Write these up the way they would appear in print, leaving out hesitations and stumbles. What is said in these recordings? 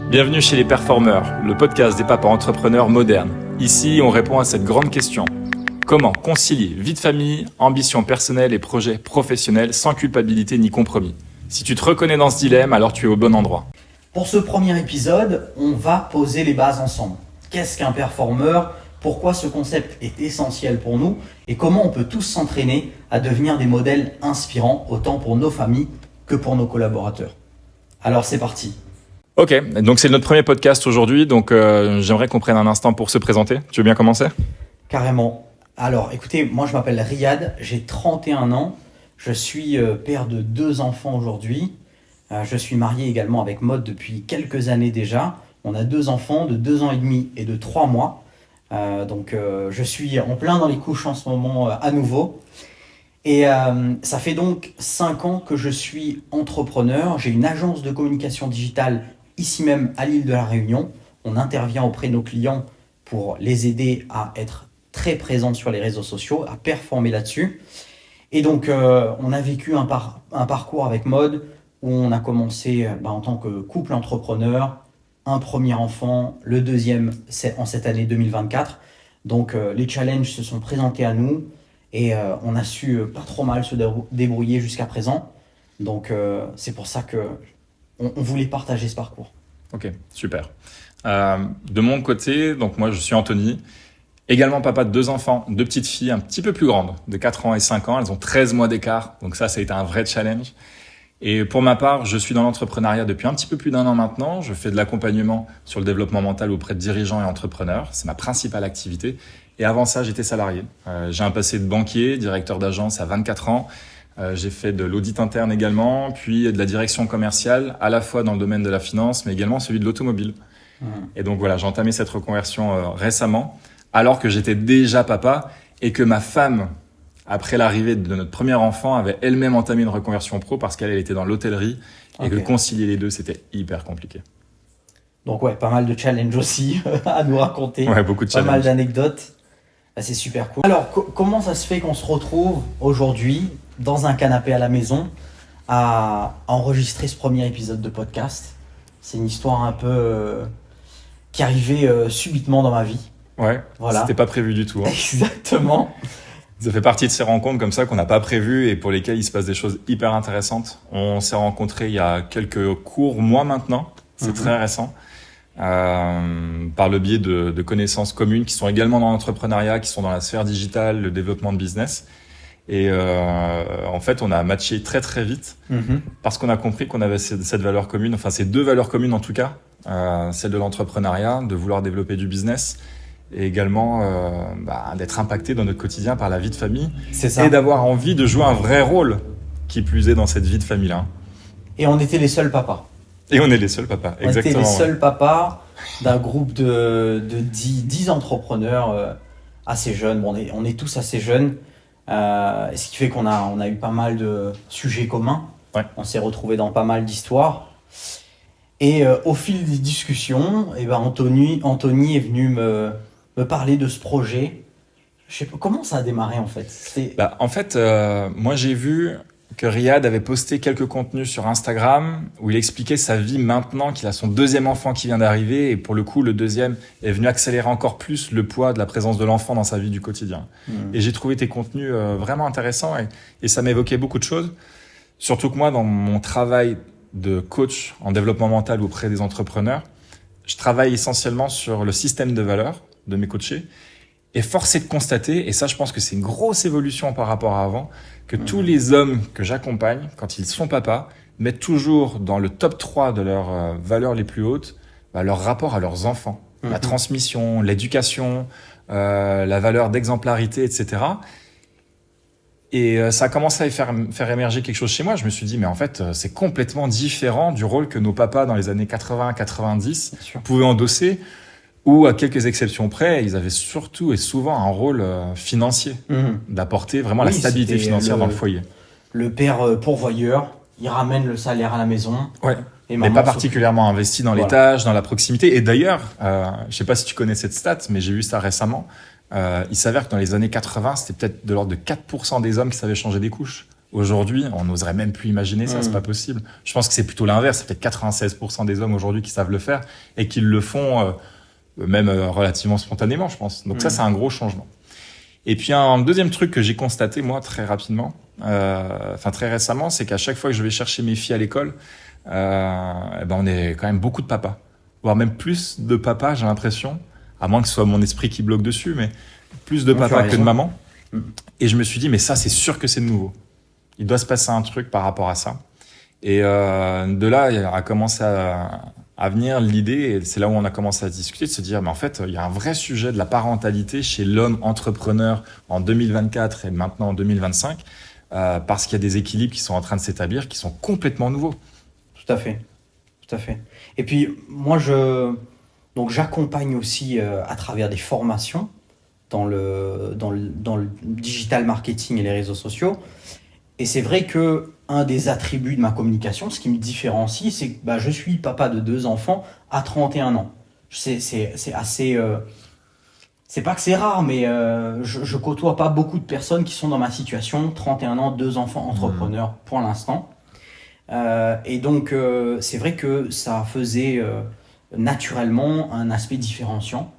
Bienvenue chez les Performeurs, le podcast des papas entrepreneurs modernes. Ici, on répond à cette grande question. Comment concilier vie de famille, ambition personnelle et projets professionnels sans culpabilité ni compromis? Si tu te reconnais dans ce dilemme, alors tu es au bon endroit. Pour ce premier épisode, on va poser les bases ensemble. Qu'est-ce qu'un performeur? Pourquoi ce concept est essentiel pour nous? Et comment on peut tous s'entraîner à devenir des modèles inspirants, autant pour nos familles que pour nos collaborateurs? Alors c'est parti. Ok, donc c'est notre premier podcast aujourd'hui, donc j'aimerais qu'on prenne un instant pour se présenter. Tu veux bien commencer? Carrément. Alors écoutez, moi je m'appelle Riyad, j'ai 31 ans, je suis père de 2 enfants aujourd'hui. Je suis marié également avec Maud depuis quelques années déjà. On a 2 enfants de 2 ans et demi et de 3 mois. Donc je suis en plein dans les couches en ce moment à nouveau. Et ça fait donc 5 ans que je suis entrepreneur. J'ai une agence de communication digitale ici même à l'île de la Réunion. On intervient auprès de nos clients pour les aider à être très présents sur les réseaux sociaux, à performer là-dessus. Et donc on a vécu un parcours avec Maud où on a commencé en tant que couple entrepreneur, un premier enfant, le deuxième c'est en cette année 2024. Donc les challenges se sont présentés à nous et on a su pas trop mal se débrouiller jusqu'à présent. Donc c'est pour ça que on voulait partager ce parcours. Ok, super. De mon côté, donc moi je suis Anthony, également papa de 2 enfants, 2 petites filles un petit peu plus grandes, de 4 ans et 5 ans. Elles ont 13 mois d'écart, donc ça a été un vrai challenge. Et pour ma part, je suis dans l'entrepreneuriat depuis un petit peu plus d'1 an maintenant. Je fais de l'accompagnement sur le développement mental auprès de dirigeants et entrepreneurs. C'est ma principale activité. Et avant ça, j'étais salarié. J'ai un passé de banquier, directeur d'agence à 24 ans. J'ai fait de l'audit interne également, puis de la direction commerciale, à la fois dans le domaine de la finance, mais également celui de l'automobile. Et donc voilà, j'ai entamé cette reconversion récemment, alors que j'étais déjà papa et que ma femme, après l'arrivée de notre premier enfant, avait elle-même entamé une reconversion pro parce qu'elle était dans l'hôtellerie et que concilier les deux, c'était hyper compliqué. Donc ouais, pas mal de challenges aussi à nous raconter. Ouais, beaucoup de challenges. Pas mal d'anecdotes. C'est super cool. Alors, comment ça se fait qu'on se retrouve aujourd'hui dans un canapé à la maison à enregistrer ce premier épisode de podcast? C'est une histoire un peu qui arrivait subitement dans ma vie. Ouais, voilà. C'était pas prévu du tout. Hein. Exactement. Ça fait partie de ces rencontres comme ça qu'on n'a pas prévues et pour lesquelles il se passe des choses hyper intéressantes. On s'est rencontrés il y a quelques courts mois maintenant, c'est très récent. Par le biais de connaissances communes qui sont également dans l'entrepreneuriat, qui sont dans la sphère digitale, le développement de business. Et en fait, on a matché très très vite parce qu'on a compris qu'on avait cette valeur commune, enfin ces 2 valeurs communes en tout cas, celle de l'entrepreneuriat, de vouloir développer du business et également d'être impacté dans notre quotidien par la vie de famille. C'est ça. Et d'avoir envie de jouer un vrai rôle qui plus est dans cette vie de famille-là. Et on était les seuls papas. Et on est les seuls papas, exactement. On était les seuls papas d'un groupe de 10 entrepreneurs assez jeunes. Bon, on est tous assez jeunes, ce qui fait qu'on a eu pas mal de sujets communs. Ouais. On s'est retrouvés dans pas mal d'histoires. Et au fil des discussions, Anthony est venu me parler de ce projet. Je sais pas, comment ça a démarré en fait? Moi j'ai vu que Riyad avait posté quelques contenus sur Instagram où il expliquait sa vie maintenant qu'il a son 2e enfant qui vient d'arriver et pour le coup le 2e est venu accélérer encore plus le poids de la présence de l'enfant dans sa vie du quotidien. Et j'ai trouvé tes contenus vraiment intéressants et ça m'évoquait beaucoup de choses. Surtout que moi dans mon travail de coach en développement mental auprès des entrepreneurs, je travaille essentiellement sur le système de valeurs de mes coachés. Et force est de constater, et ça je pense que c'est une grosse évolution par rapport à avant, que tous les hommes que j'accompagne, quand ils sont papas, mettent toujours dans le top 3 de leurs valeurs les plus hautes, leur rapport à leurs enfants. La transmission, l'éducation, la valeur d'exemplarité, etc. Et ça a commencé à faire émerger quelque chose chez moi. Je me suis dit, mais en fait, c'est complètement différent du rôle que nos papas dans les années 80-90 pouvaient endosser, où à quelques exceptions près, ils avaient surtout et souvent un rôle financier, d'apporter vraiment la stabilité financière dans le foyer. Le père pourvoyeur, il ramène le salaire à la maison. Ouais. Mais pas particulièrement investi dans les tâches, dans la proximité. Et d'ailleurs, je sais pas si tu connais cette stat, mais j'ai vu ça récemment. Il s'avère que dans les années 80, c'était peut-être de l'ordre de 4% des hommes qui savaient changer des couches. Aujourd'hui, on n'oserait même plus imaginer ça, c'est pas possible. Je pense que c'est plutôt l'inverse. C'est peut-être 96% des hommes aujourd'hui qui savent le faire et qui le font même relativement spontanément, je pense. Donc ça, c'est un gros changement. Et puis un deuxième truc que j'ai constaté, moi, très rapidement, très récemment, c'est qu'à chaque fois que je vais chercher mes filles à l'école, on est quand même beaucoup de papas. Voire même plus de papas, j'ai l'impression, à moins que ce soit mon esprit qui bloque dessus, mais plus de papas que de mamans. Et je me suis dit, mais ça, c'est sûr que c'est nouveau. Il doit se passer un truc par rapport à ça. Et de là, il a commencé à venir l'idée, et c'est là où on a commencé à discuter, de se dire, mais en fait, il y a un vrai sujet de la parentalité chez l'homme entrepreneur en 2024 et maintenant en 2025, parce qu'il y a des équilibres qui sont en train de s'établir, qui sont complètement nouveaux. Tout à fait. Et puis, moi, donc j'accompagne aussi à travers des formations dans le digital marketing et les réseaux sociaux. Et c'est vrai que un des attributs de ma communication, ce qui me différencie, c'est que je suis papa de 2 enfants à 31 ans. C'est assez... c'est pas que c'est rare, mais je côtoie pas beaucoup de personnes qui sont dans ma situation, 31 ans, 2 enfants entrepreneurs pour l'instant. Et donc, c'est vrai que ça faisait naturellement un aspect différenciant.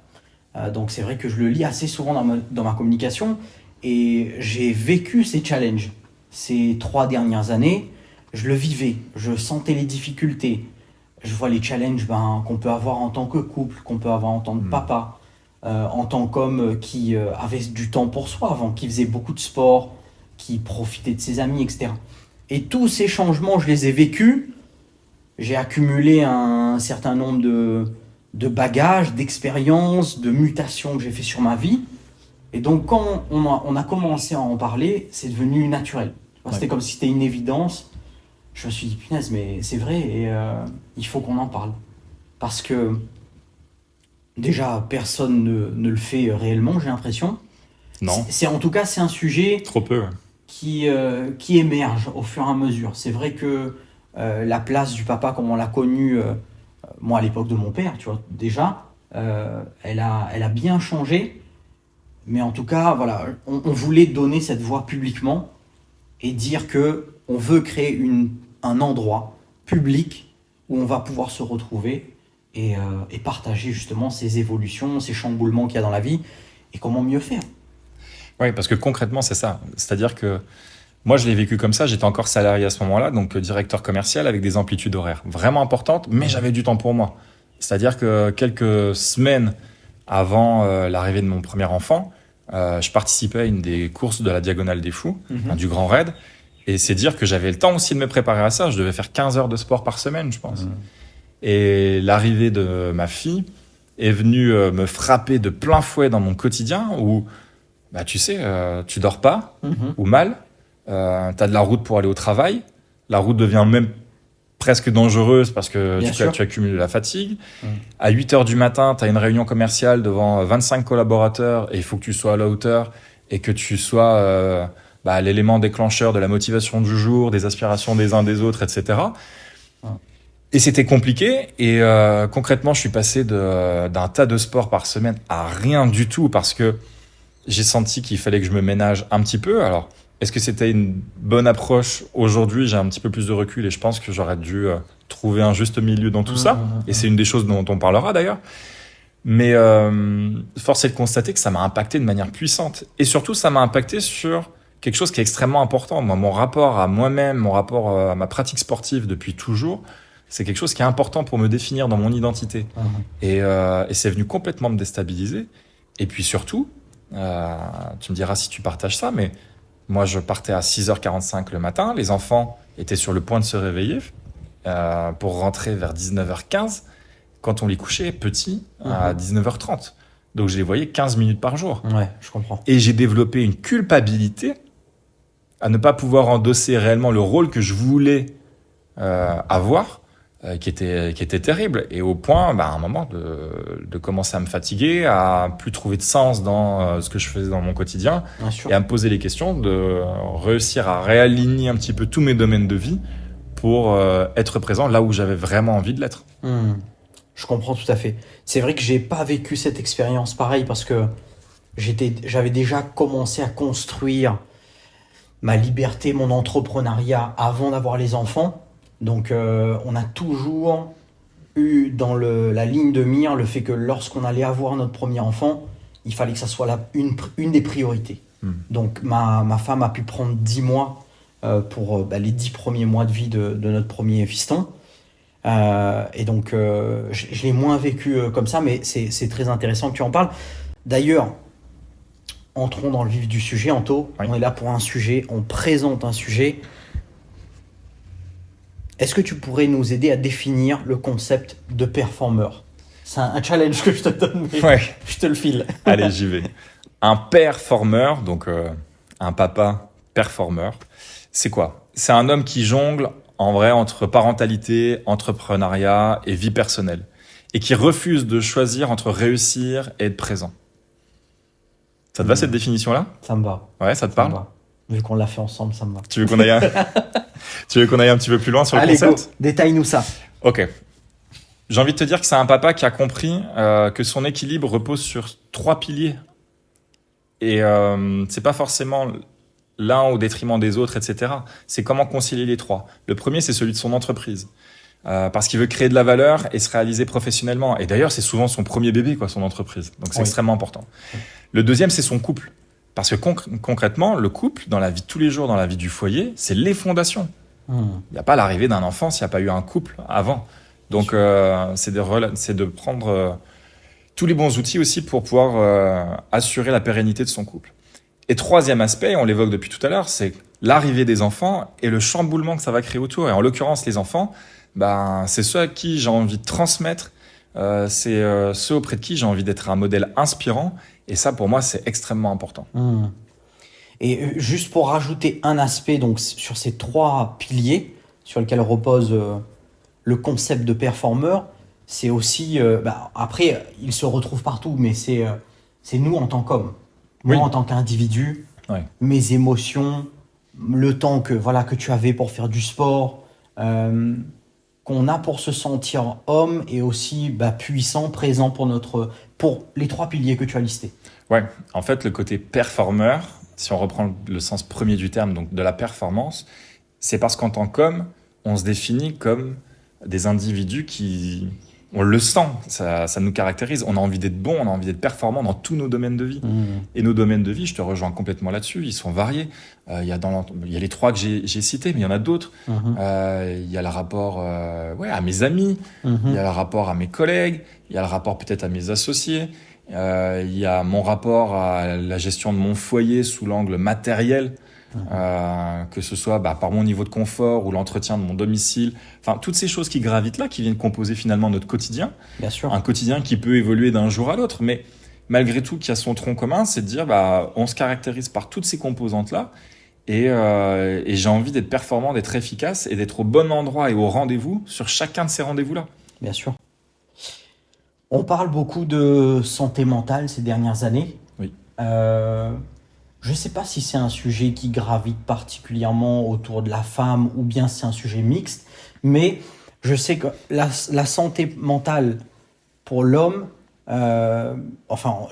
Donc, c'est vrai que je le lis assez souvent dans ma communication et j'ai vécu ces challenges. Ces 3 dernières années, je le vivais, je sentais les difficultés. Je vois les challenges qu'on peut avoir en tant que couple, qu'on peut avoir en tant que papa, en tant qu'homme qui avait du temps pour soi avant, qui faisait beaucoup de sport, qui profitait de ses amis, etc. Et tous ces changements, je les ai vécus. J'ai accumulé un certain nombre de bagages, d'expériences, de mutations que j'ai fait sur ma vie. Et donc, quand on a commencé à en parler, c'est devenu naturel. C'était comme si c'était une évidence. Je me suis dit, punaise, mais c'est vrai, et il faut qu'on en parle. Parce que, déjà, personne ne le fait réellement, j'ai l'impression. Non. En tout cas, c'est un sujet... Trop peu. Qui émerge au fur et à mesure. C'est vrai que la place du papa, comme on l'a connu, moi, à l'époque de mon père, tu vois, déjà, elle a bien changé. Mais en tout cas, voilà, on voulait donner cette voix publiquement et dire qu'on veut créer un endroit public où on va pouvoir se retrouver et partager justement ces évolutions, ces chamboulements qu'il y a dans la vie et comment mieux faire. Oui, parce que concrètement, c'est ça. C'est-à-dire que moi, je l'ai vécu comme ça. J'étais encore salarié à ce moment-là, donc directeur commercial avec des amplitudes horaires vraiment importantes, mais j'avais du temps pour moi. C'est-à-dire que quelques semaines avant l'arrivée de mon premier enfant, je participais à une des courses de la Diagonale des Fous, du Grand Raid. Et c'est dire que j'avais le temps aussi de me préparer à ça. Je devais faire 15 heures de sport par semaine, je pense. Et l'arrivée de ma fille est venue me frapper de plein fouet dans mon quotidien où, tu sais, tu dors pas ou mal. T'as de la route pour aller au travail. La route devient même presque dangereuse parce que tu accumules de la fatigue. À 8h du matin, tu as une réunion commerciale devant 25 collaborateurs et il faut que tu sois à la hauteur et que tu sois l'élément déclencheur de la motivation du jour, des aspirations des uns des autres, etc. Et c'était compliqué et concrètement, je suis passé d'un tas de sports par semaine à rien du tout parce que j'ai senti qu'il fallait que je me ménage un petit peu. Alors, est-ce que c'était une bonne approche? Aujourd'hui, j'ai un petit peu plus de recul et je pense que j'aurais dû trouver un juste milieu dans tout ça. Et c'est une des choses dont on parlera d'ailleurs. Mais force est de constater que ça m'a impacté de manière puissante. Et surtout, ça m'a impacté sur quelque chose qui est extrêmement important. Moi, mon rapport à moi-même, mon rapport à ma pratique sportive depuis toujours, c'est quelque chose qui est important pour me définir dans mon identité. Et c'est venu complètement me déstabiliser. Et puis surtout, tu me diras si tu partages ça, mais moi, je partais à 6h45 le matin. Les enfants étaient sur le point de se réveiller pour rentrer vers 19h15. Quand on les couchait petits, à 19h30. Donc, je les voyais 15 minutes par jour. Ouais, je comprends. Et j'ai développé une culpabilité à ne pas pouvoir endosser réellement le rôle que je voulais avoir, qui était terrible. Et au point, à un moment, de commencer à me fatiguer, à plus trouver de sens dans ce que je faisais dans mon quotidien, et à me poser les questions, de réussir à réaligner un petit peu tous mes domaines de vie pour être présent là où j'avais vraiment envie de l'être. Je comprends tout à fait. C'est vrai que j'ai pas vécu cette expérience pareille parce que j'avais déjà commencé à construire ma liberté, mon entrepreneuriat avant d'avoir les enfants. Donc, on a toujours eu dans la ligne de mire le fait que lorsqu'on allait avoir notre premier enfant, il fallait que ça soit une des priorités. Donc, ma femme a pu prendre 10 mois pour les 10 premiers mois de vie de notre premier fiston. Et donc, je l'ai moins vécu comme ça, mais c'est très intéressant que tu en parles. D'ailleurs, entrons dans le vif du sujet, Anto. Oui. On est là pour un sujet, on présente un sujet. Est-ce que tu pourrais nous aider à définir le concept de performeur? C'est un challenge que je te donne, mais Ouais. je te le file. Allez, j'y vais. Un performeur, donc un papa performeur, c'est quoi? C'est un homme qui jongle en vrai entre parentalité, entrepreneuriat et vie personnelle, et qui refuse de choisir entre réussir et être présent. Ça te va cette définition-là? Ça me va. Ouais, ça te Ça me parle? va. Vu qu'on l'a fait ensemble, ça me va. Tu veux qu'on aille tu veux qu'on aille un petit peu plus loin sur le Allez, go, concept? détaille-nous ça. Ok. J'ai envie de te dire que c'est un papa qui a compris que son équilibre repose sur 3 piliers. Et c'est pas forcément l'un au détriment des autres, etc. C'est comment concilier les 3. Le premier, c'est celui de son entreprise. Parce qu'il veut créer de la valeur et se réaliser professionnellement. Et d'ailleurs, c'est souvent son premier bébé, quoi, son entreprise. Donc c'est Oui. extrêmement important. Le deuxième, c'est son couple. Parce que concrètement, le couple, dans la vie de tous les jours, dans la vie du foyer, c'est les fondations. Il n'y a pas l'arrivée d'un enfant s'il n'y a pas eu un couple avant. Donc, c'est de prendre tous les bons outils aussi pour pouvoir assurer la pérennité de son couple. Et troisième aspect, on l'évoque depuis tout à l'heure, c'est l'arrivée des enfants et le chamboulement que ça va créer autour. Et en l'occurrence, les enfants, c'est ceux à qui j'ai envie de transmettre, c'est ceux auprès de qui j'ai envie d'être un modèle inspirant. Et ça, pour moi, c'est extrêmement important. Et juste pour rajouter un aspect donc, sur ces 3 piliers sur lesquels repose le concept de performeur, c'est aussi, après, il se retrouve partout, mais c'est nous en tant qu'hommes. Moi, Oui. en tant qu'individu, Ouais. mes émotions, le temps que tu avais pour faire du sport, qu'on a pour se sentir homme et aussi puissant, présent pour les 3 piliers que tu as listés. Ouais, en fait, le côté performeur, si on reprend le sens premier du terme, donc de la performance, c'est parce qu'en tant qu'homme, on se définit comme des individus qui... On le sent, ça nous caractérise. On a envie d'être bon, on a envie d'être performant dans tous nos domaines de vie. Et nos domaines de vie, je te rejoins complètement là-dessus, ils sont variés. Il y a les 3 que j'ai cités, mais il y en a d'autres. Il y a le rapport à mes amis, il y a le rapport à mes collègues, il y a le rapport peut-être à mes associés, il y a mon rapport à la gestion de mon foyer sous l'angle matériel, que ce soit par mon niveau de confort ou l'entretien de mon domicile. Enfin, toutes ces choses qui gravitent là, qui viennent composer finalement notre quotidien. Bien sûr. Un quotidien qui peut évoluer d'un jour à l'autre, mais malgré tout, qui a son tronc commun, c'est de dire on se caractérise par toutes ces composantes-là. Et j'ai envie d'être performant, d'être efficace et d'être au bon endroit et au rendez-vous sur chacun de ces rendez-vous-là. Bien sûr. On parle beaucoup de santé mentale ces dernières années. Oui. Je ne sais pas si c'est un sujet qui gravite particulièrement autour de la femme ou bien c'est un sujet mixte, mais je sais que la santé mentale pour l'homme,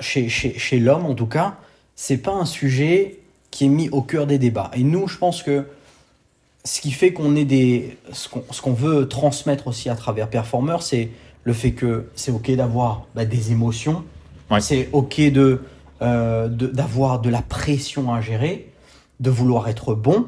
chez l'homme en tout cas, c'est pas un sujet qui est mis au cœur des débats. Et nous, je pense que ce qui fait qu'on est ce qu'on veut transmettre aussi à travers Performer, c'est le fait que c'est ok d'avoir des émotions, Ouais. c'est ok d'avoir de la pression à gérer, de vouloir être bon,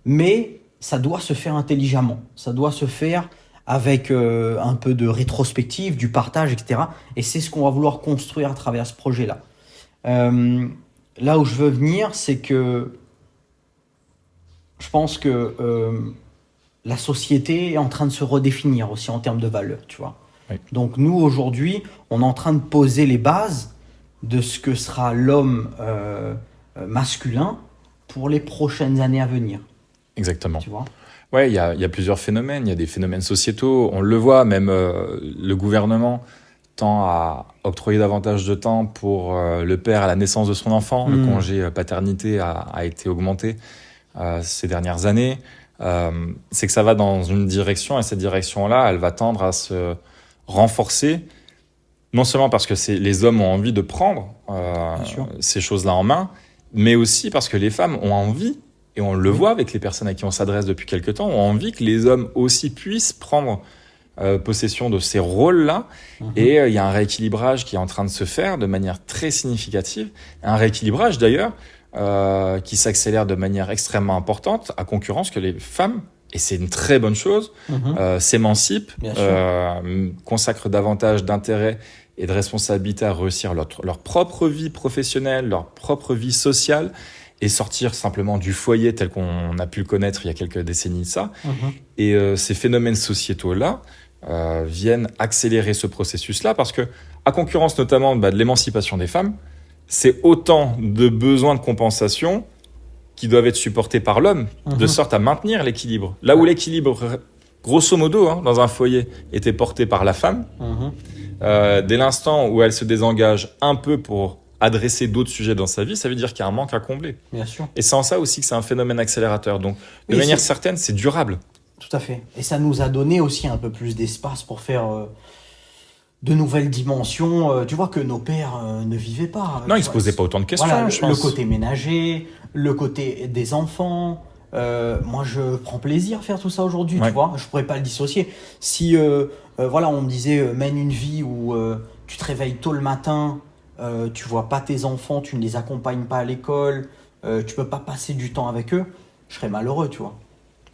mais ça doit se faire intelligemment, ça doit se faire avec un peu de rétrospective, du partage, etc. Et c'est ce qu'on va vouloir construire à travers ce projet-là. Là où je veux venir, c'est que je pense que la société est en train de se redéfinir aussi en termes de valeurs, tu vois. Oui. Donc nous, aujourd'hui, on est en train de poser les bases de ce que sera l'homme masculin pour les prochaines années à venir. Exactement. Tu vois ? Ouais, il y a plusieurs phénomènes. Il y a des phénomènes sociétaux. On le voit, même le gouvernement tend à octroyer davantage de temps pour le père à la naissance de son enfant. Le congé paternité a été augmenté ces dernières années. C'est que ça va dans une direction, et cette direction-là, elle va tendre à se renforcer, non seulement parce que les hommes ont envie de prendre ces choses-là en main, mais aussi parce que les femmes ont envie et on le voit avec les personnes à qui on s'adresse depuis quelque temps, ont envie que les hommes aussi puissent prendre possession de ces rôles-là. Et il y a un rééquilibrage qui est en train de se faire de manière très significative. Un rééquilibrage d'ailleurs qui s'accélère de manière extrêmement importante, à concurrence que les femmes, et c'est une très bonne chose, s'émancipent, consacrent davantage d'intérêt et de responsabilité à réussir leur propre vie professionnelle, leur propre vie sociale, et sortir simplement du foyer tel qu'on a pu le connaître il y a quelques décennies de ça. Et ces phénomènes sociétaux-là viennent accélérer ce processus-là, parce que, à concurrence notamment de l'émancipation des femmes, c'est autant de besoins de compensation qui doivent être supportés par l'homme, de sorte à maintenir l'équilibre. Là où l'équilibre, grosso modo, dans un foyer, était porté par la femme, dès l'instant où elle se désengage un peu pour adresser d'autres sujets dans sa vie, ça veut dire qu'il y a un manque à combler. Bien sûr. Et c'est en ça aussi que c'est un phénomène accélérateur. Donc, de manière certaine, c'est durable. Tout à fait. Et ça nous a donné aussi un peu plus d'espace pour faire de nouvelles dimensions. Tu vois que nos pères ne vivaient pas. Non, ils ne se posaient pas autant de questions, voilà, je pense. Le côté ménager, le côté des enfants. Moi, je prends plaisir à faire tout ça aujourd'hui, tu vois. Je pourrais pas le dissocier. Si, voilà, on me disait, mène une vie où tu te réveilles tôt le matin, tu vois pas tes enfants, tu ne les accompagnes pas à l'école, tu peux pas passer du temps avec eux, je serais malheureux, tu vois.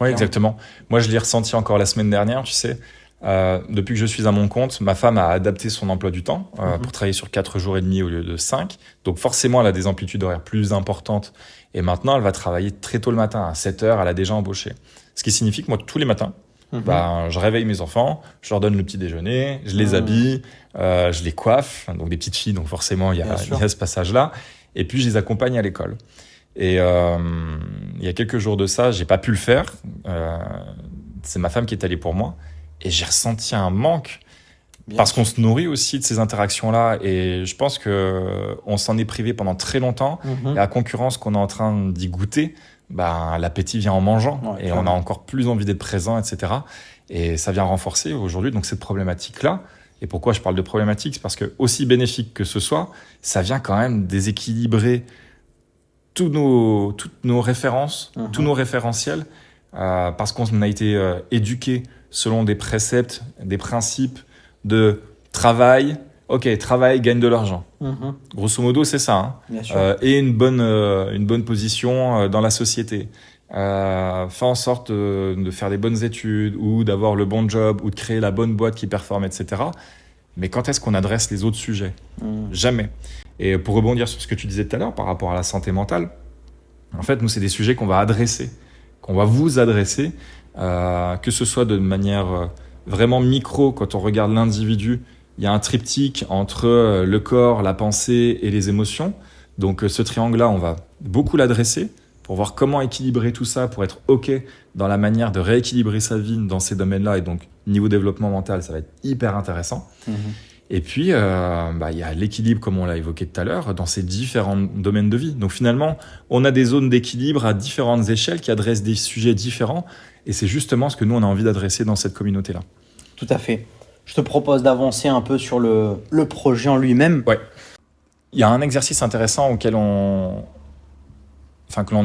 Oui, exactement. Moi, je l'ai ressenti encore la semaine dernière, tu sais. Depuis que je suis à mon compte, ma femme a adapté son emploi du temps pour travailler sur 4 jours et demi au lieu de 5. Donc forcément, elle a des amplitudes horaires plus importantes. Et maintenant, elle va travailler très tôt le matin. À 7 heures, elle a déjà embauché. Ce qui signifie que moi, tous les matins, je réveille mes enfants, je leur donne le petit déjeuner, je les habille, je les coiffe. Donc des petites filles, donc forcément, il y a ce passage-là. Et puis, je les accompagne à l'école. Et il y a quelques jours de ça, j'ai pas pu le faire. C'est ma femme qui est allée pour moi. Et j'ai ressenti un manque parce qu'on se nourrit aussi de ces interactions-là. Et je pense qu'on s'en est privé pendant très longtemps. Et à concurrence qu'on est en train d'y goûter, l'appétit vient en mangeant. Et on a encore plus envie d'être présent, etc. Et ça vient renforcer aujourd'hui donc cette problématique-là. Et pourquoi je parle de problématique ? C'est parce que, aussi bénéfique que ce soit, ça vient quand même déséquilibrer toutes nos références, tous nos référentiels, parce qu'on a été éduqués selon des préceptes, des principes de travail. Ok, travail, gagne de l'argent. Grosso modo, c'est ça. Et une bonne position dans la société. Fais en sorte de faire des bonnes études ou d'avoir le bon job ou de créer la bonne boîte qui performe, etc. Mais quand est-ce qu'on adresse les autres sujets ? Jamais. Et pour rebondir sur ce que tu disais tout à l'heure par rapport à la santé mentale, en fait, nous, c'est des sujets qu'on va adresser, qu'on va vous adresser, que ce soit de manière vraiment micro, quand on regarde l'individu, il y a un triptyque entre le corps, la pensée et les émotions. Donc ce triangle-là, on va beaucoup l'adresser pour voir comment équilibrer tout ça, pour être OK dans la manière de rééquilibrer sa vie dans ces domaines-là. Et donc, niveau développement mental, ça va être hyper intéressant. Et puis, il y a l'équilibre, comme on l'a évoqué tout à l'heure, dans ces différents domaines de vie. Donc finalement, on a des zones d'équilibre à différentes échelles qui adressent des sujets différents. Et c'est justement ce que nous, on a envie d'adresser dans cette communauté-là. Tout à fait. Je te propose d'avancer un peu sur le projet en lui-même. Ouais. Il y a un exercice intéressant que l'on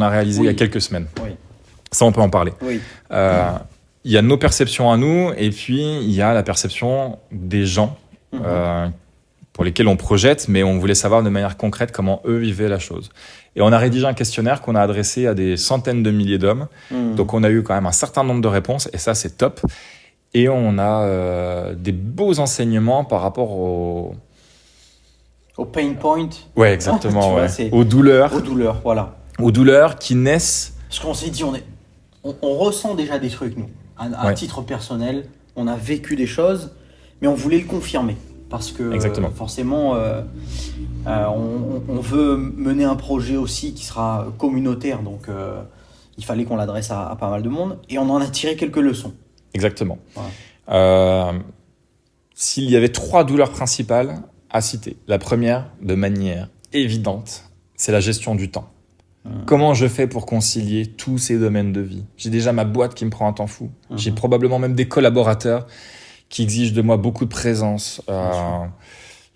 a réalisé il y a quelques semaines. Oui. Ça, on peut en parler. Oui. Il y a nos perceptions à nous, et puis il y a la perception des gens pour lesquels on projette, mais on voulait savoir de manière concrète comment eux vivaient la chose. Et on a rédigé un questionnaire qu'on a adressé à des centaines de milliers d'hommes. Donc on a eu quand même un certain nombre de réponses, et ça, c'est top. Et on a des beaux enseignements par rapport au pain point. Ouais, exactement. vois, aux douleurs. Aux douleurs, voilà. Aux douleurs qui naissent. Parce qu'on s'est dit, on ressent déjà des trucs, nous. À titre personnel, on a vécu des choses, mais on voulait le confirmer. Parce que forcément, on veut mener un projet aussi qui sera communautaire. Donc, il fallait qu'on l'adresse à pas mal de monde. Et on en a tiré quelques leçons. Exactement. Voilà. S'il y avait 3 douleurs principales à citer, la première, de manière évidente, c'est la gestion du temps. Comment je fais pour concilier tous ces domaines de vie ? J'ai déjà ma boîte qui me prend un temps fou. J'ai probablement même des collaborateurs qui exigent de moi beaucoup de présence.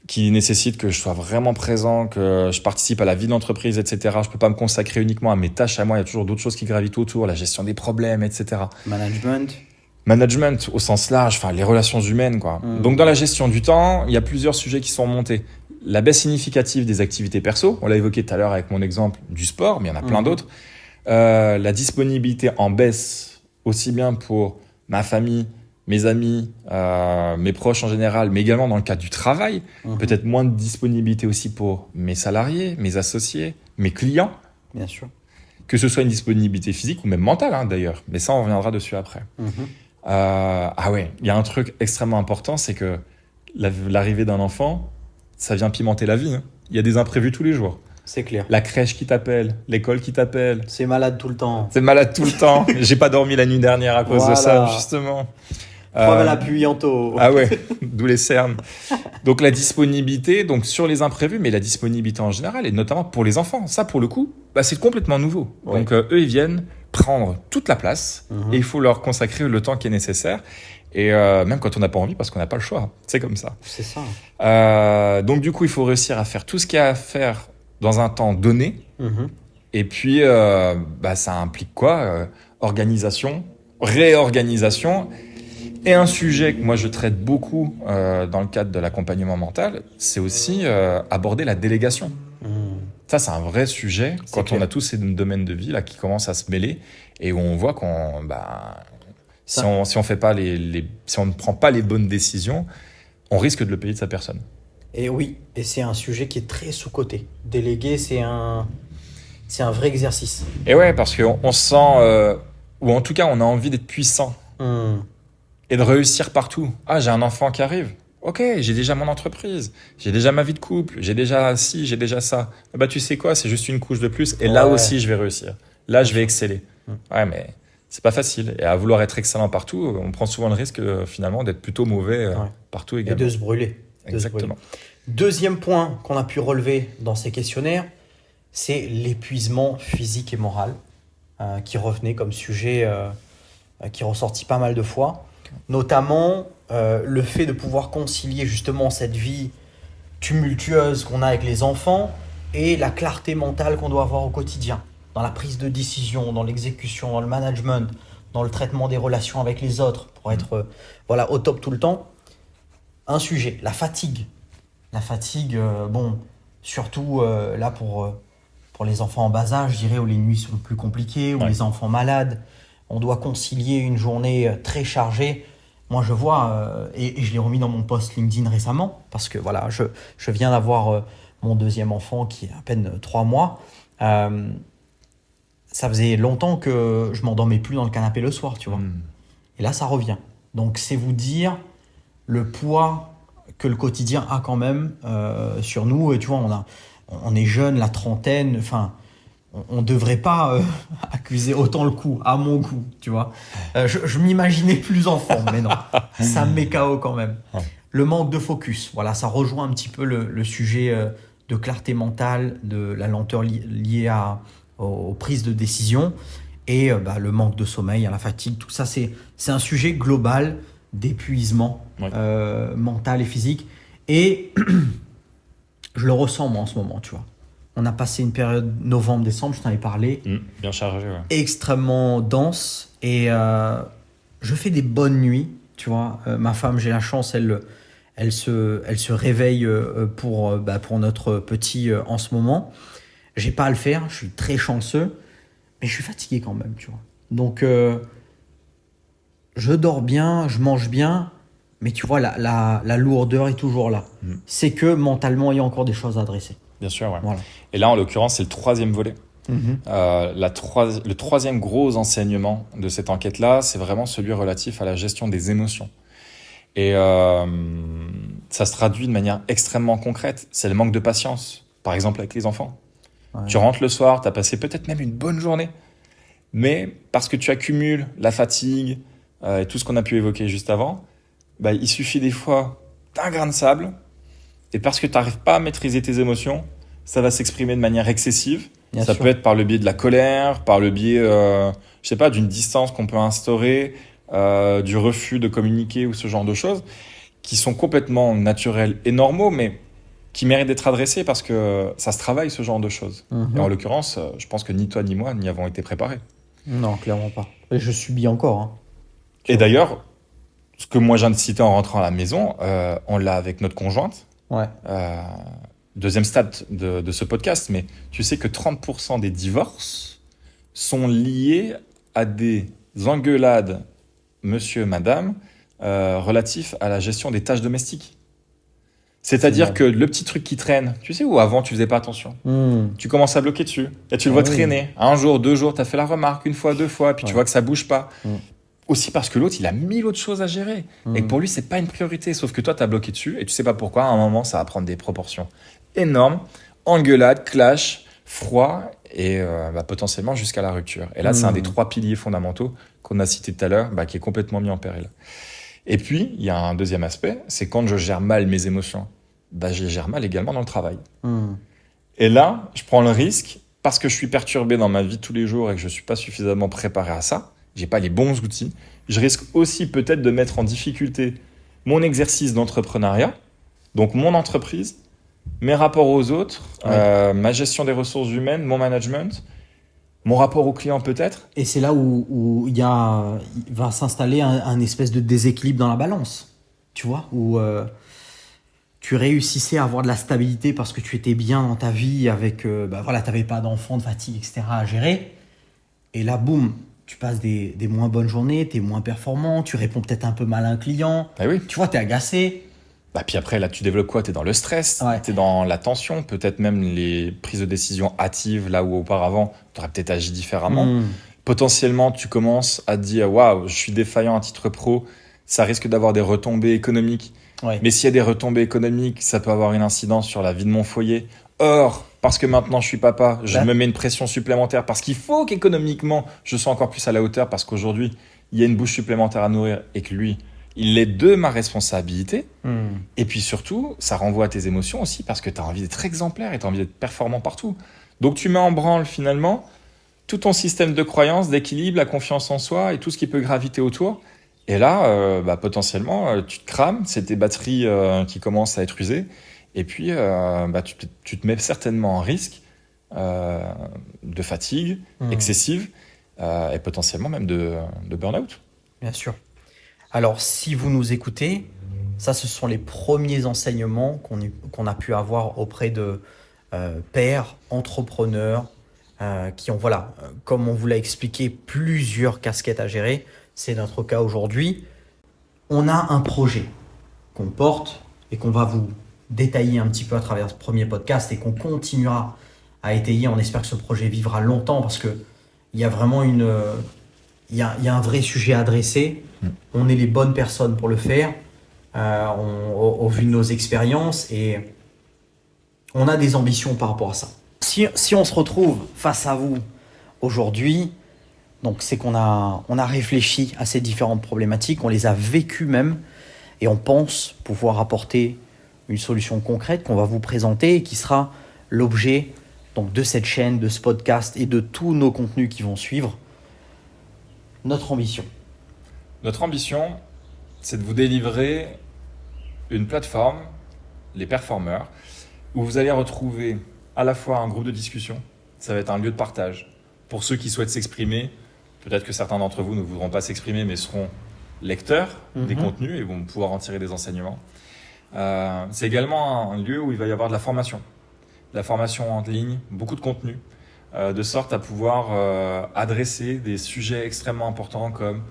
qui nécessite que je sois vraiment présent, que je participe à la vie d'entreprise, etc. Je peux pas me consacrer uniquement à mes tâches à moi, il y a toujours d'autres choses qui gravitent autour, la gestion des problèmes, etc. Management au sens large, enfin les relations humaines, quoi. Donc dans la gestion du temps, il y a plusieurs sujets qui sont remontés. La baisse significative des activités perso, on l'a évoqué tout à l'heure avec mon exemple du sport, mais il y en a plein d'autres. La disponibilité en baisse, aussi bien pour ma famille, mes amis, mes proches en général, mais également dans le cadre du travail. Peut-être moins de disponibilité aussi pour mes salariés, mes associés, mes clients. Bien sûr. Que ce soit une disponibilité physique ou même mentale, hein, d'ailleurs. Mais ça, on reviendra dessus après. Ah ouais, il y a un truc extrêmement important, c'est que l'arrivée d'un enfant, ça vient pimenter la vie. Hein. Il y a des imprévus tous les jours. C'est clair. La crèche qui t'appelle, l'école qui t'appelle. C'est malade tout le temps. C'est malade tout le temps. J'ai pas dormi la nuit dernière à cause de ça, justement. Preuve à l'appui, Anto. Ah ouais, d'où les cernes. Donc la disponibilité, donc sur les imprévus, mais la disponibilité en général, et notamment pour les enfants. Ça, pour le coup, c'est complètement nouveau. Ouais. Donc eux, ils viennent prendre toute la place et il faut leur consacrer le temps qui est nécessaire. Et même quand on n'a pas envie, parce qu'on n'a pas le choix. C'est comme ça. C'est ça. Donc du coup, il faut réussir à faire tout ce qu'il y a à faire dans un temps donné. Et puis, ça implique quoi organisation, réorganisation. Et un sujet que moi je traite beaucoup dans le cadre de l'accompagnement mental, c'est aussi aborder la délégation. Ça, c'est un vrai sujet quand on a tous ces domaines de vie là qui commencent à se mêler et où on voit qu'on, si on fait pas si on ne prend pas les bonnes décisions, on risque de le payer de sa personne. Et oui, et c'est un sujet qui est très sous-coté. Déléguer, c'est un vrai exercice. Et ouais, parce qu'on sent, ou en tout cas, on a envie d'être puissant. Et de réussir partout. Ah, j'ai un enfant qui arrive. Ok, j'ai déjà mon entreprise. J'ai déjà ma vie de couple. J'ai déjà ci, j'ai déjà ça. Tu sais quoi, c'est juste une couche de plus. Et là aussi, je vais réussir. Là, je vais exceller. Ouais, mais c'est pas facile. Et à vouloir être excellent partout, on prend souvent le risque, finalement, d'être plutôt mauvais partout également. Et de se brûler. Exactement. Deuxième point qu'on a pu relever dans ces questionnaires, c'est l'épuisement physique et moral, qui revenait comme sujet, qui ressortit pas mal de fois. Notamment le fait de pouvoir concilier justement cette vie tumultueuse qu'on a avec les enfants et la clarté mentale qu'on doit avoir au quotidien, dans la prise de décision, dans l'exécution, dans le management, dans le traitement des relations avec les autres, pour être au top tout le temps. Un sujet, la fatigue. La fatigue, surtout là pour les enfants en bas âge, je dirais, où les nuits sont plus compliquées, où les enfants malades, on doit concilier une journée très chargée. Moi, je vois, et je l'ai remis dans mon post LinkedIn récemment, parce que voilà, je viens d'avoir mon deuxième enfant qui a à peine 3 mois. Ça faisait longtemps que je m'endormais plus dans le canapé le soir, tu vois. Et là, ça revient. Donc, c'est vous dire le poids que le quotidien a quand même sur nous. Et tu vois, on est jeune, la trentaine, enfin... On ne devrait pas accuser autant le coup, à mon goût, tu vois. Je m'imaginais plus enfant, mais non, ça me met KO quand même. Le manque de focus, voilà, ça rejoint un petit peu le sujet de clarté mentale, de la lenteur liée aux prises de décision et le manque de sommeil, la fatigue, tout ça, c'est un sujet global d'épuisement mental et physique. Et je le ressens, moi, en ce moment, tu vois. On a passé une période novembre-décembre, je t'en ai parlé. Bien chargé, ouais. Extrêmement dense. Et je fais des bonnes nuits, tu vois. Ma femme, j'ai la chance, elle se réveille pour notre petit en ce moment. J'ai pas à le faire, je suis très chanceux. Mais je suis fatigué quand même, tu vois. Donc, je dors bien, je mange bien. Mais tu vois, la lourdeur est toujours là. C'est que mentalement, il y a encore des choses à adresser. Bien sûr, ouais. Voilà. Et là, en l'occurrence, c'est le 3e volet. Le 3e gros enseignement de cette enquête-là, c'est vraiment celui relatif à la gestion des émotions. Et ça se traduit de manière extrêmement concrète. C'est le manque de patience, par exemple avec les enfants. Tu rentres le soir, tu as passé peut-être même une bonne journée, mais parce que tu accumules la fatigue et tout ce qu'on a pu évoquer juste avant, il suffit des fois d'un grain de sable. Et parce que tu n'arrives pas à maîtriser tes émotions, ça va s'exprimer de manière excessive. Ça peut être par le biais de la colère, par le biais, d'une distance qu'on peut instaurer, du refus de communiquer ou ce genre de choses, qui sont complètement naturels et normaux, mais qui méritent d'être adressées parce que ça se travaille, ce genre de choses. Et en l'occurrence, je pense que ni toi ni moi n'y avons été préparés. Non, clairement pas. Et je subis encore. Hein. Et d'ailleurs, ce que moi je viens de citer en rentrant à la maison, on l'a avec notre conjointe. Ouais. Deuxième stade de ce podcast, mais tu sais que 30% des divorces sont liés à des engueulades, monsieur, madame, relatifs à la gestion des tâches domestiques. C'est-à-dire que le petit truc qui traîne, tu sais où avant tu faisais pas attention, tu commences à bloquer dessus, et tu le vois traîner. Un jour, 2 jours, tu as fait la remarque, une fois, 2 fois, puis tu vois que ça bouge pas. Aussi parce que l'autre, il a 1000 autres choses à gérer, et que pour lui, c'est pas une priorité, sauf que toi, tu as bloqué dessus, et tu sais pas pourquoi, à un moment, ça va prendre des proportions énormes, engueulade, clash, froid, et potentiellement jusqu'à la rupture. Et là, c'est un des 3 piliers fondamentaux qu'on a cité tout à l'heure, qui est complètement mis en péril. Et puis, il y a un deuxième aspect, c'est quand je gère mal mes émotions, je les gère mal également dans le travail. Et là, je prends le risque, parce que je suis perturbé dans ma vie tous les jours et que je ne suis pas suffisamment préparé à ça, j'ai pas les bons outils, je risque aussi peut-être de mettre en difficulté mon exercice d'entrepreneuriat, donc mon entreprise, mes rapports aux autres, ma gestion des ressources humaines, mon management, mon rapport aux clients peut-être. Et c'est là où il va s'installer un espèce de déséquilibre dans la balance, tu vois, où tu réussissais à avoir de la stabilité parce que tu étais bien dans ta vie avec, tu n'avais pas d'enfants, de fatigue, etc. à gérer. Et là, boum, tu passes des moins bonnes journées, tu es moins performant, tu réponds peut-être un peu mal à un client. Oui. Tu vois, tu es agacé. Puis après, là, tu développes quoi? Tu es dans le stress, tu es dans la tension, peut-être même les prises de décision hâtives, là où auparavant, tu aurais peut-être agi différemment. Potentiellement, tu commences à te dire « Waouh, je suis défaillant à titre pro, ça risque d'avoir des retombées économiques. » Mais s'il y a des retombées économiques, ça peut avoir une incidence sur la vie de mon foyer. Or, parce que maintenant je suis papa, je me mets une pression supplémentaire parce qu'il faut qu'économiquement, je sois encore plus à la hauteur parce qu'aujourd'hui, il y a une bouche supplémentaire à nourrir et que lui, il est de ma responsabilité. Et puis surtout, ça renvoie à tes émotions aussi parce que tu as envie d'être exemplaire et tu as envie d'être performant partout. Donc tu mets en branle finalement tout ton système de croyances, d'équilibre, la confiance en soi et tout ce qui peut graviter autour. Et là, potentiellement, tu te crames, c'est tes batteries qui commencent à être usées. Et puis, tu te mets certainement en risque de fatigue excessive et potentiellement même de burn-out. Bien sûr. Alors, si vous nous écoutez, ça, ce sont les premiers enseignements qu'on a pu avoir auprès de pairs, entrepreneurs, qui ont, comme on vous l'a expliqué, plusieurs casquettes à gérer. C'est notre cas aujourd'hui. On a un projet qu'on porte et qu'on va vous détailler un petit peu à travers ce premier podcast et qu'on continuera à étayer. On espère que ce projet vivra longtemps parce qu'il y a vraiment il y a un vrai sujet à adresser. On est les bonnes personnes pour le faire au vu de nos expériences et on a des ambitions par rapport à ça. Si on se retrouve face à vous aujourd'hui, donc c'est qu'on a réfléchi à ces différentes problématiques, on les a vécues même et on pense pouvoir apporter une solution concrète qu'on va vous présenter et qui sera l'objet donc, de cette chaîne, de ce podcast et de tous nos contenus qui vont suivre. Notre ambition, c'est de vous délivrer une plateforme, les performeurs, où vous allez retrouver à la fois un groupe de discussion, ça va être un lieu de partage. Pour ceux qui souhaitent s'exprimer, peut-être que certains d'entre vous ne voudront pas s'exprimer, mais seront lecteurs des contenus et vont pouvoir en tirer des enseignements. C'est également un lieu où il va y avoir de la formation en ligne, beaucoup de contenu, de sorte à pouvoir adresser des sujets extrêmement importants comme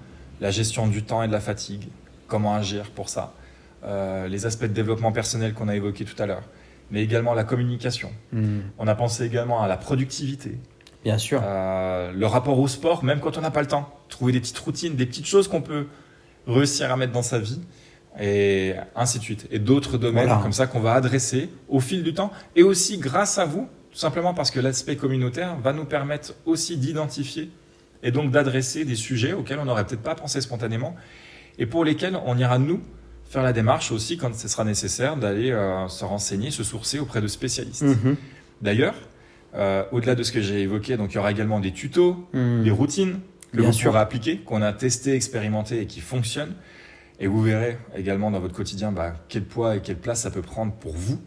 la gestion du temps et de la fatigue, comment agir pour ça, les aspects de développement personnel qu'on a évoqués tout à l'heure, mais également la communication. On a pensé également à la productivité. Bien sûr. Le rapport au sport, même quand on n'a pas le temps. Trouver des petites routines, des petites choses qu'on peut réussir à mettre dans sa vie, et ainsi de suite. Et d'autres domaines comme ça qu'on va adresser au fil du temps. Et aussi grâce à vous, tout simplement parce que l'aspect communautaire va nous permettre aussi d'identifier et donc d'adresser des sujets auxquels on n'aurait peut-être pas pensé spontanément et pour lesquels on ira nous faire la démarche aussi quand ce sera nécessaire d'aller se renseigner, se sourcer auprès de spécialistes. D'ailleurs, au-delà de ce que j'ai évoqué, donc il y aura également des tutos, des routines que vous pourrez appliquer, qu'on a testé, expérimenté et qui fonctionnent. Et vous verrez également dans votre quotidien quel poids et quelle place ça peut prendre pour vous.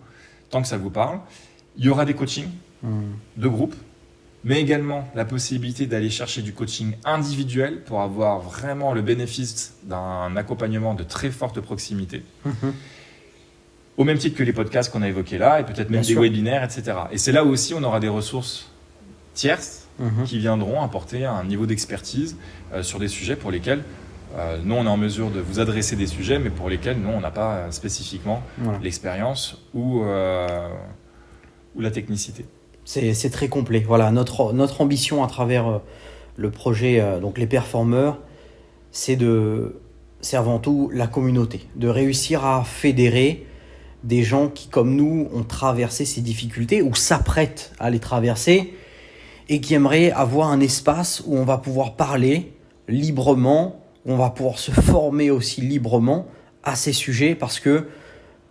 tant que ça vous parle. Il y aura des coachings de groupe, mais également la possibilité d'aller chercher du coaching individuel pour avoir vraiment le bénéfice d'un accompagnement de très forte proximité. Au même titre que les podcasts qu'on a évoqués là, et peut-être même des webinaires, etc. Et c'est là où aussi on aura des ressources tierces qui viendront apporter un niveau d'expertise sur des sujets pour lesquels nous, on est en mesure de vous adresser des sujets, mais pour lesquels nous, on n'a pas spécifiquement l'expérience ou la technicité. C'est très complet. Voilà, notre ambition à travers le projet donc les performeurs, c'est avant tout la communauté, de réussir à fédérer des gens qui, comme nous, ont traversé ces difficultés ou s'apprêtent à les traverser et qui aimeraient avoir un espace où on va pouvoir parler librement, où on va pouvoir se former aussi librement à ces sujets, parce que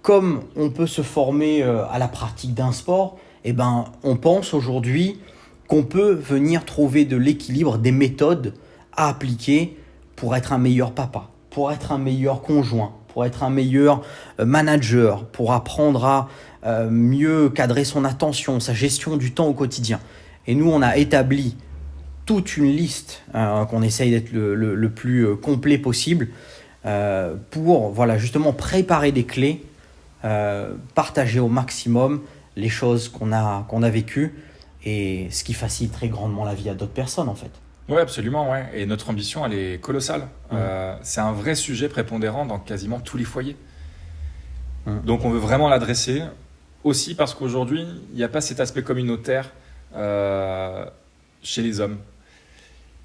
comme on peut se former à la pratique d'un sport, eh ben, on pense aujourd'hui qu'on peut venir trouver de l'équilibre, des méthodes à appliquer pour être un meilleur papa, pour être un meilleur conjoint, pour être un meilleur manager, pour apprendre à mieux cadrer son attention, sa gestion du temps au quotidien. Et nous, on a établi toute une liste qu'on essaye d'être le plus complet possible pour voilà, justement préparer des clés, partager au maximum les choses qu'on a vécues et ce qui faciliterait grandement la vie à d'autres personnes en fait. Oui, absolument. Ouais. Et notre ambition, elle est colossale. C'est un vrai sujet prépondérant dans quasiment tous les foyers. Donc on veut vraiment l'adresser aussi parce qu'aujourd'hui, il n'y a pas cet aspect communautaire chez les hommes.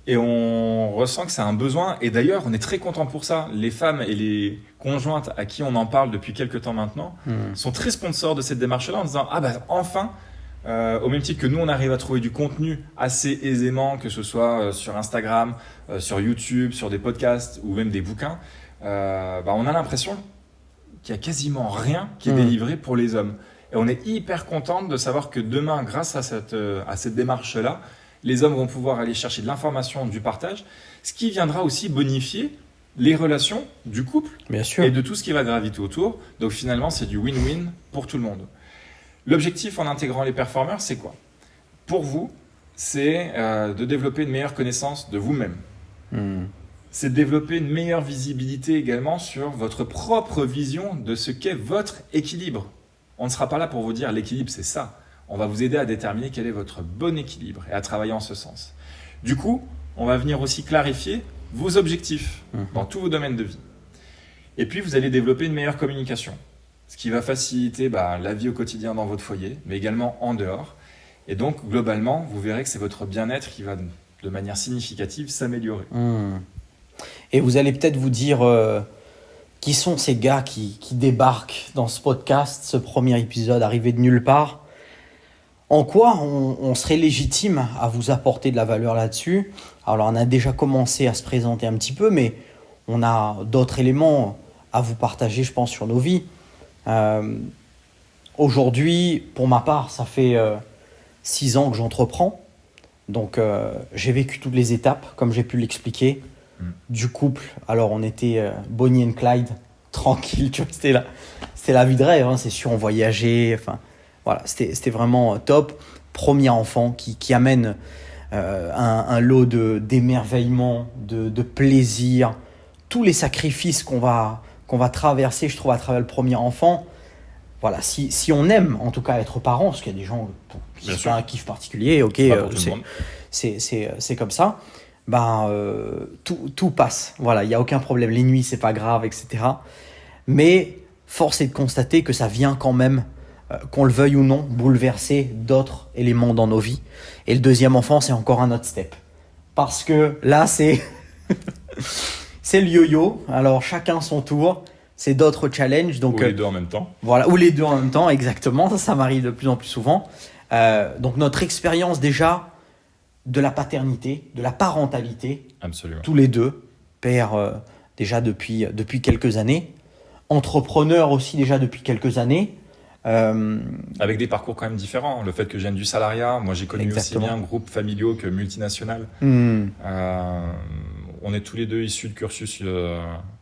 Et on ressent que c'est un besoin. Et d'ailleurs, on est très content pour ça. Les femmes et les conjointes à qui on en parle depuis quelques temps maintenant sont très sponsors de cette démarche-là en disant « Ah bah enfin !» au même titre que nous, on arrive à trouver du contenu assez aisément, que ce soit sur Instagram, sur YouTube, sur des podcasts ou même des bouquins, on a l'impression qu'il n'y a quasiment rien qui est délivré pour les hommes. Et on est hyper content de savoir que demain, grâce à cette démarche-là, les hommes vont pouvoir aller chercher de l'information, du partage, ce qui viendra aussi bonifier les relations du couple et de tout ce qui va graviter autour. Donc finalement, c'est du win-win pour tout le monde. L'objectif en intégrant les performeurs, c'est quoi ? Pour vous, c'est de développer une meilleure connaissance de vous-même. C'est de développer une meilleure visibilité également sur votre propre vision de ce qu'est votre équilibre. On ne sera pas là pour vous dire l'équilibre, c'est ça. On va vous aider à déterminer quel est votre bon équilibre et à travailler en ce sens. Du coup, on va venir aussi clarifier vos objectifs dans tous vos domaines de vie. Et puis, vous allez développer une meilleure communication, ce qui va faciliter la vie au quotidien dans votre foyer, mais également en dehors. Et donc, globalement, vous verrez que c'est votre bien-être qui va, de manière significative, s'améliorer. Et vous allez peut-être vous dire, qui sont ces gars qui débarquent dans ce podcast, ce premier épisode arrivé de nulle part ? En quoi on serait légitime à vous apporter de la valeur là-dessus ? Alors, on a déjà commencé à se présenter un petit peu, mais on a d'autres éléments à vous partager, je pense, sur nos vies. Aujourd'hui, pour ma part, ça fait 6 ans que j'entreprends. Donc, j'ai vécu toutes les étapes, comme j'ai pu l'expliquer, du couple. Alors, on était Bonnie and Clyde, tranquille, tu vois, c'était la vie de rêve, hein, c'est sûr, on voyageait, enfin... Voilà, c'était vraiment top. Premier enfant qui amène un lot d'émerveillement, de plaisir. Tous les sacrifices qu'on va traverser, je trouve, à travers le premier enfant. Voilà, si on aime en tout cas être parent, parce qu'il y a des gens qui font un kiff particulier, ok, c'est comme ça. Tout passe. Voilà, il n'y a aucun problème. Les nuits, c'est pas grave, etc. Mais force est de constater que ça vient quand même, qu'on le veuille ou non, bouleverser d'autres éléments dans nos vies. Et le deuxième enfant, c'est encore un autre step. Parce que là, c'est le yo-yo. Alors, chacun son tour. C'est d'autres challenges. Donc, ou les deux en même temps. Voilà, ou les deux en même temps, exactement. Ça m'arrive de plus en plus souvent. Donc, notre expérience déjà de la paternité, de la parentalité. Absolument. Tous les deux, pères déjà depuis quelques années. Entrepreneurs aussi déjà depuis quelques années. Avec des parcours quand même différents. Le fait que je vienne du salariat, moi j'ai connu aussi bien groupes familiaux que multinationales. On est tous les deux issus de cursus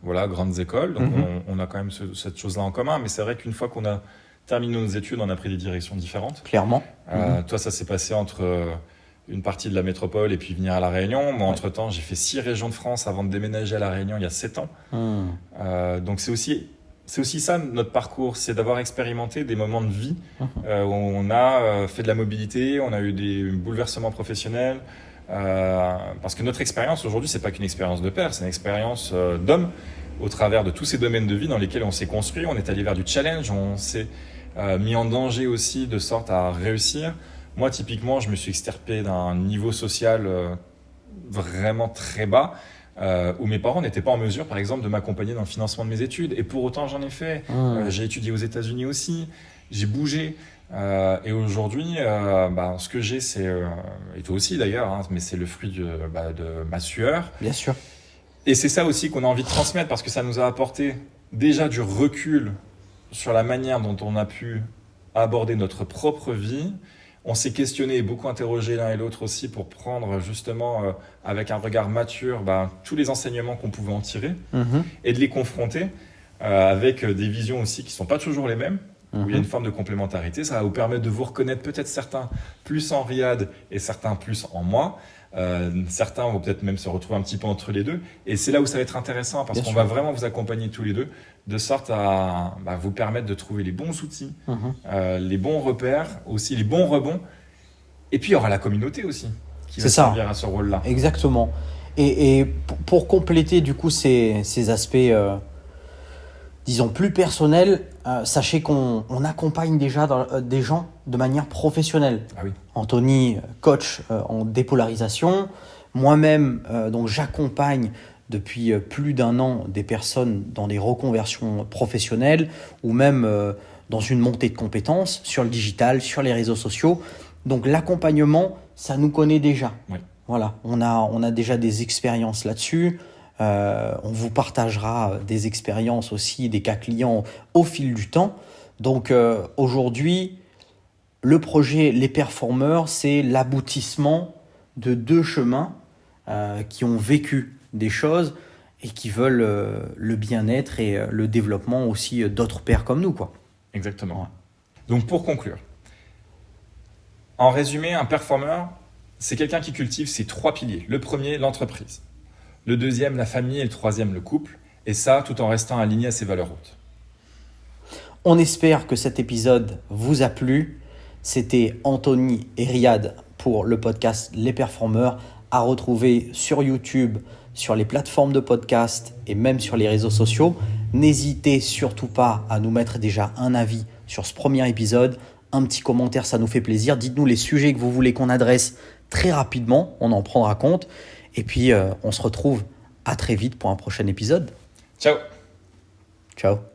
grandes écoles, donc on a quand même cette chose-là en commun. Mais c'est vrai qu'une fois qu'on a terminé nos études, on a pris des directions différentes. Clairement. Toi, ça s'est passé entre une partie de la métropole et puis venir à La Réunion. Moi, entre-temps, j'ai fait 6 régions de France avant de déménager à La Réunion il y a 7 ans. Donc, c'est aussi ça, notre parcours, c'est d'avoir expérimenté des moments de vie où on a fait de la mobilité, on a eu des bouleversements professionnels. Parce que notre expérience aujourd'hui, c'est pas qu'une expérience de père, c'est une expérience d'homme au travers de tous ces domaines de vie dans lesquels on s'est construit. On est allé vers du challenge, on s'est mis en danger aussi de sorte à réussir. Moi, typiquement, je me suis extirpé d'un niveau social vraiment très bas, où mes parents n'étaient pas en mesure, par exemple, de m'accompagner dans le financement de mes études. Et pour autant, j'en ai fait. J'ai étudié aux États-Unis aussi, j'ai bougé. Et aujourd'hui, ce que j'ai, c'est, et toi aussi d'ailleurs, hein, mais c'est le fruit de ma sueur. Bien sûr. Et c'est ça aussi qu'on a envie de transmettre, parce que ça nous a apporté déjà du recul sur la manière dont on a pu aborder notre propre vie. On s'est questionné et beaucoup interrogé l'un et l'autre aussi pour prendre justement, avec un regard mature, tous les enseignements qu'on pouvait en tirer et de les confronter avec des visions aussi qui ne sont pas toujours les mêmes, où il y a une forme de complémentarité. Ça va vous permettre de vous reconnaître peut-être certains plus en Riyad et certains plus en moi. Certains vont peut-être même se retrouver un petit peu entre les deux. Et c'est là où ça va être intéressant, parce qu'on va vraiment vous accompagner tous les deux, de sorte à vous permettre de trouver les bons outils, les bons repères, aussi les bons rebonds. Et puis il y aura la communauté aussi, qui va servir à ce rôle-là. Exactement. Et pour compléter du coup ces aspects, disons, plus personnels, sachez qu'on accompagne déjà des gens de manière professionnelle. Ah oui. Anthony, coach en dépolarisation. Moi-même, donc j'accompagne depuis plus d'1 an des personnes dans des reconversions professionnelles ou même dans une montée de compétences sur le digital, sur les réseaux sociaux. Donc l'accompagnement, ça nous connaît déjà. Oui. Voilà, on a déjà des expériences là-dessus. On vous partagera des expériences aussi, des cas clients au fil du temps. Donc aujourd'hui, le projet Les Performeurs, c'est l'aboutissement de 2 chemins qui ont vécu des choses et qui veulent le bien-être et le développement aussi d'autres pairs comme nous, quoi. Exactement. Ouais. Donc pour conclure, en résumé, un performeur, c'est quelqu'un qui cultive ces 3 piliers. Le premier, l'entreprise. Le deuxième, la famille. Et le troisième, le couple. Et ça, tout en restant aligné à ses valeurs hautes. On espère que cet épisode vous a plu. C'était Anthony et Riyad pour le podcast Les Performeurs, à retrouver sur YouTube, sur les plateformes de podcast et même sur les réseaux sociaux. N'hésitez surtout pas à nous mettre déjà un avis sur ce premier épisode. Un petit commentaire, ça nous fait plaisir. Dites-nous les sujets que vous voulez qu'on adresse très rapidement. On en prendra compte. Et puis, on se retrouve à très vite pour un prochain épisode. Ciao. Ciao.